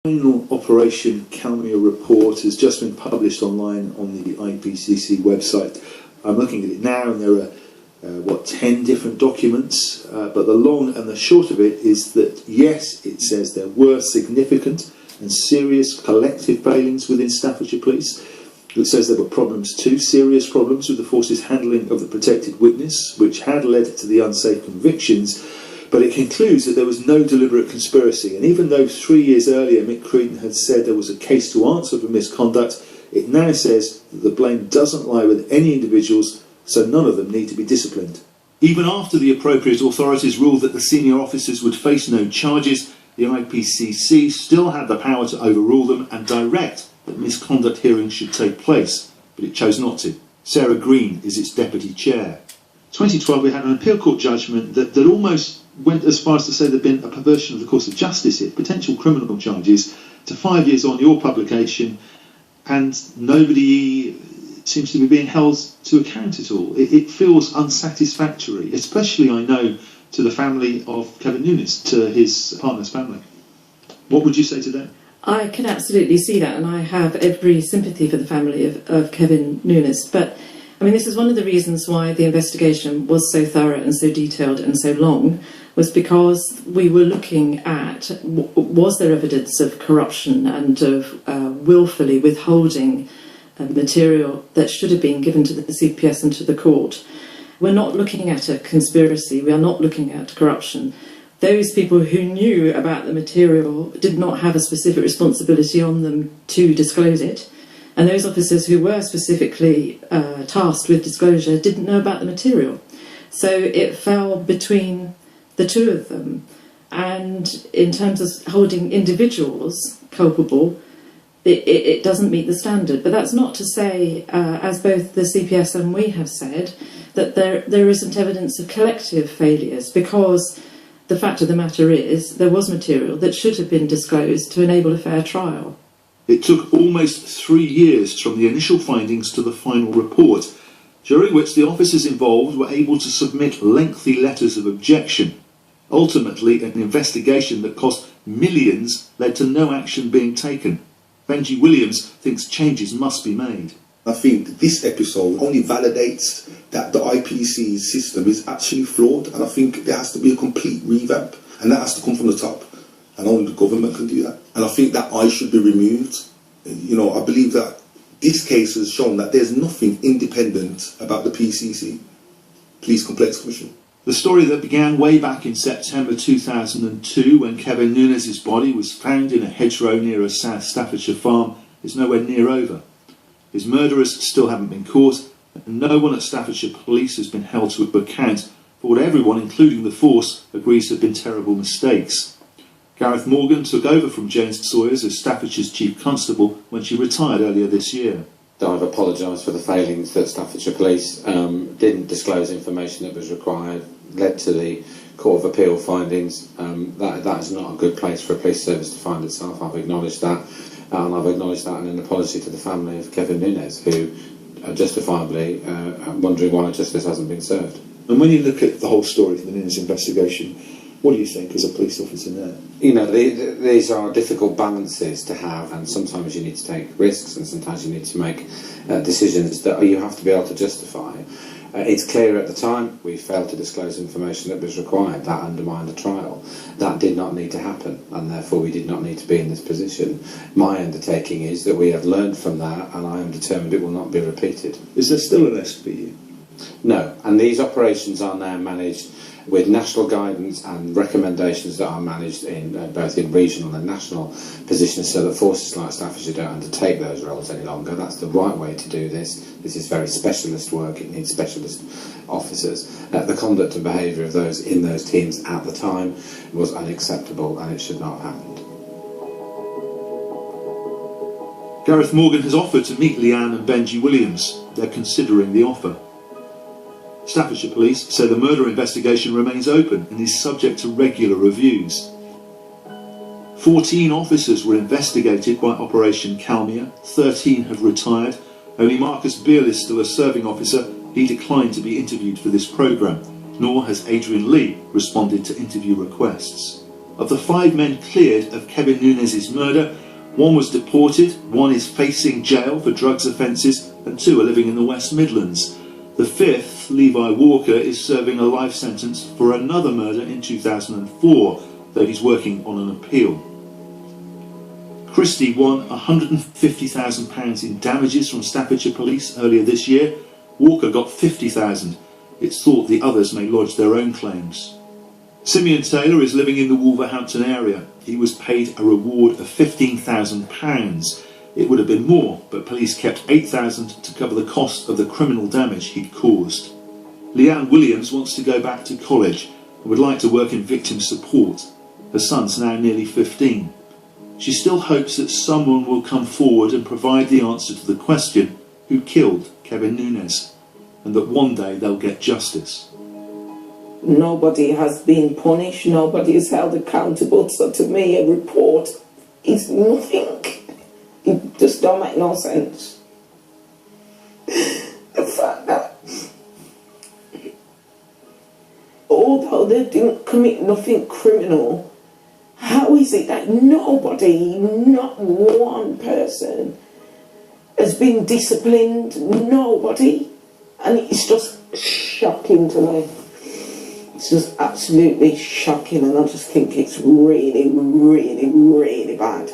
final Operation Kalmia report has just been published online on the IPCC website. I'm looking at it now, and there are 10 different documents, but the long and the short of it is that yes, it says there were significant and serious collective failings within Staffordshire Police. It says there were problems too, serious problems with the force's handling of the protected witness, which had led to the unsafe convictions, but it concludes that there was no deliberate conspiracy. And even though 3 years earlier Mick Creedon had said there was a case to answer for misconduct, it now says that the blame doesn't lie with any individuals, so none of them need to be disciplined. Even after the appropriate authorities ruled that the senior officers would face no charges, the IPCC still had the power to overrule them and direct that misconduct hearings should take place, but it chose not to. Sarah Green is its deputy chair. 2012 we had an appeal court judgment that almost went as far as to say there'd been a perversion of the course of justice here, potential criminal charges, to 5 years on your publication, and nobody seems to be being held to account at all. It feels unsatisfactory, especially, I know, to the family of Kevin Nunes, to his partner's family. What would you say to that? I can absolutely see that, and I have every sympathy for the family of Kevin Nunes. But, I mean, this is one of the reasons why the investigation was so thorough and so detailed and so long, was because we were looking at, was there evidence of corruption and of willfully withholding material that should have been given to the CPS and to the court. We're not looking at a conspiracy, we are not looking at corruption. Those people who knew about the material did not have a specific responsibility on them to disclose it, and those officers who were specifically tasked with disclosure didn't know about the material. So it fell between the two of them, and in terms of holding individuals culpable, it doesn't meet the standard. But that's not to say, as both the CPS and we have said, that there isn't evidence of collective failures, because the fact of the matter is there was material that should have been disclosed to enable a fair trial. It took almost 3 years from the initial findings to the final report, during which the officers involved were able to submit lengthy letters of objection. Ultimately, an investigation that cost millions led to no action being taken. Benji Williams thinks changes must be made. I think this episode only validates that the IPC system is actually flawed, and I think there has to be a complete revamp, and that has to come from the top, and only the government can do that. And I think that eye should be removed. You know, I believe that this case has shown that there's nothing independent about the PCC, Police Complaints Commission. The story that began way back in September 2002, when Kevin Nunes' body was found in a hedgerow near a South Staffordshire farm, is nowhere near over. His murderers still haven't been caught, and no one at Staffordshire Police has been held to account for what everyone, including the force, agrees have been terrible mistakes. Gareth Morgan took over from Jane Sawyers as Staffordshire's Chief Constable when she retired earlier this year. I've apologised for the failings that Staffordshire Police didn't disclose information that was required, led to the Court of Appeal findings. That is not a good place for a police service to find itself. I've acknowledged that, and I've acknowledged that in an apology to the family of Kevin Nunes, who are justifiably wondering why justice hasn't been served. And when you look at the whole story of the Nunes investigation, what do you think as a police officer now? You know, these are difficult balances to have, and sometimes you need to take risks, and sometimes you need to make decisions that you have to be able to justify. It's clear at the time we failed to disclose information that was required. That undermined the trial. That did not need to happen, and therefore we did not need to be in this position. My undertaking is that we have learned from that, and I am determined it will not be repeated. Is there still an SPU? No, and these operations are now managed with national guidance and recommendations that are managed in both in regional and national positions, so that forces like Staffordshire don't undertake those roles any longer. That's the right way to do this. This is very specialist work. It needs specialist officers. The conduct and behaviour of those in those teams at the time was unacceptable, and it should not have happened. Gareth Morgan has offered to meet Leanne and Benji Williams. They're considering the offer. Staffordshire Police say the murder investigation remains open and is subject to regular reviews. 14 officers were investigated by Operation Kalmia, 13 have retired. Only Marcus Beale is still a serving officer. He declined to be interviewed for this programme, nor has Adrian Lee responded to interview requests. Of the 5 men cleared of Kevin Nunes' murder, 1 was deported, 1 is facing jail for drugs offences, and 2 are living in the West Midlands. The 5th, Levi Walker, is serving a life sentence for another murder in 2004, though he's working on an appeal. Christie won £150,000 in damages from Staffordshire police earlier this year. Walker got £50,000. It's thought the others may lodge their own claims. Simeon Taylor is living in the Wolverhampton area. He was paid a reward of £15,000. It would have been more, but police kept £8,000 to cover the cost of the criminal damage he'd caused. Leanne Williams wants to go back to college and would like to work in victim support. Her son's now nearly 15. She still hopes that someone will come forward and provide the answer to the question, who killed Kevin Nunes, and that one day they'll get justice. Nobody has been punished, nobody is held accountable, so to me a report is nothing. It just don't make no sense. The fact that although they didn't commit nothing criminal, how is it that nobody, not one person, has been disciplined? Nobody. And it's just shocking to me. It's just absolutely shocking, and I just think it's really, really, really bad.